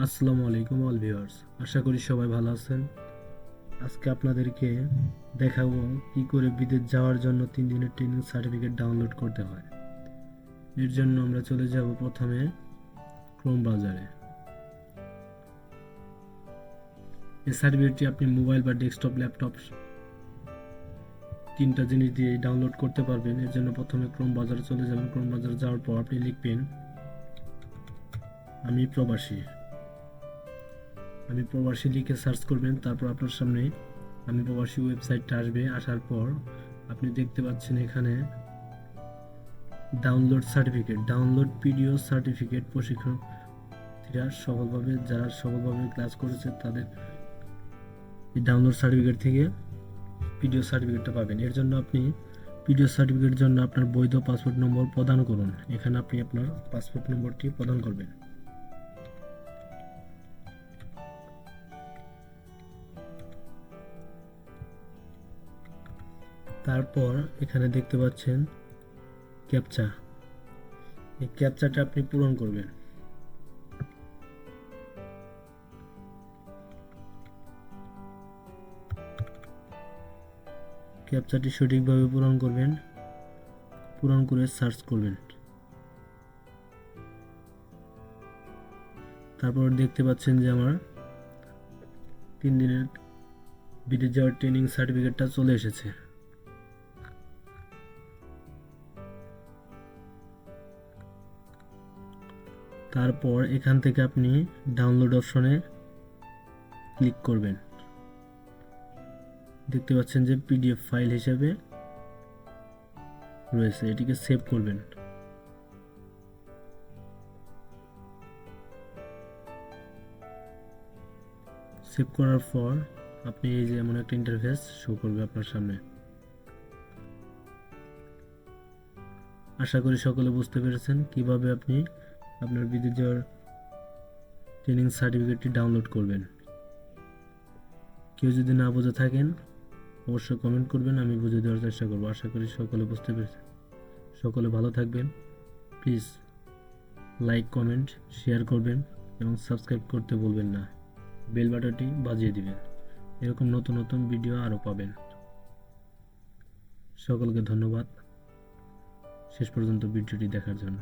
আসসালামু আলাইকুম all viewers, আশা করি সবাই ভালো আছেন। আজকে আপনাদেরকে দেখাবো কি করে বিদেশ যাওয়ার জন্য 3 দিনের ট্রেনিং সার্টিফিকেট ডাউনলোড করতে হয়। এর জন্য আমরা চলে যাব প্রথমে ক্রোম ব্রাউজারে। এই সার্টিফিকেটটি আপনি মোবাইল বা ডেস্কটপ, ল্যাপটপ তিনটা জিনিস দিয়ে ডাউনলোড করতে পারবেন। এর জন্য প্রথমে ক্রোম ব্রাউজারে চলে যাবেন। ক্রোম ব্রাউজারে যাওয়ার পর আপনি লিখবেন আমি প্রবাসী। আমি প্রবাসী লিখে সার্চ করবেন। তারপর আপনার সামনে আমি প্রবাসী ওয়েবসাইটটা আসবে। আসার পর আপনি দেখতে পাচ্ছেন এখানে download certificate, download PDO certificate. যারা সফলভাবে ক্লাস করেছে তাদের এই ডাউনলোড সার্টিফিকেট থেকে পিডিও সার্টিফিকেটটা পাবেন। এর জন্য আপনি পিডিও সার্টিফিকেটের জন্য আপনার বৈধ পাসপোর্ট নম্বর প্রদান করুন। এখানে আপনি আপনার পাসপোর্ট নম্বরটি প্রদান করবেন। তারপর এখানে দেখতে পাচ্ছেন ক্যাপচা। এই ক্যাপচাটা আপনি পূরণ করবেন। ক্যাপচাটি সঠিকভাবে পূরণ করবেন। পূরণ করে সার্চ করবেন। তারপর দেখতে পাচ্ছেন যে আমার 3 দিনের বিদেশ যাওয়ার ট্রেনিং সার্টিফিকেটটা চলে এসেছে। তারপর এখান থেকে আপনি ডাউনলোড অপশনে ক্লিক করবেন। দেখতে পাচ্ছেন যে পিডিএফ ফাইল হিসেবে রয়েছে, এটিকে সেভ করবেন। সেভ করার পর আপনি এই যে এমন একটা ইন্টারফেস শো করবে আপনার সামনে। আশা করি সকলে বুঝতে পেরেছেন কিভাবে আপনি আপনার বিদেশ যাওয়ার ট্রেনিং সার্টিফিকেটটি ডাউনলোড করবেন। কেউ যদি না বুঝে থাকেন অবশ্যই কমেন্ট করবেন, আমি বুঝে দেওয়ার চেষ্টা করব। আশা করি সকলে বুঝতে পেরেছেন। সকলে ভালো থাকবেন। প্লিজ লাইক, কমেন্ট, শেয়ার করবেন এবং সাবস্ক্রাইব করতে ভুলবেন না। বেল বাটনটি বাজিয়ে দিবেন। এরকম নতুন নতুন ভিডিও আরও পাবেন। সকলকে ধন্যবাদ শেষ পর্যন্ত ভিডিওটি দেখার জন্য।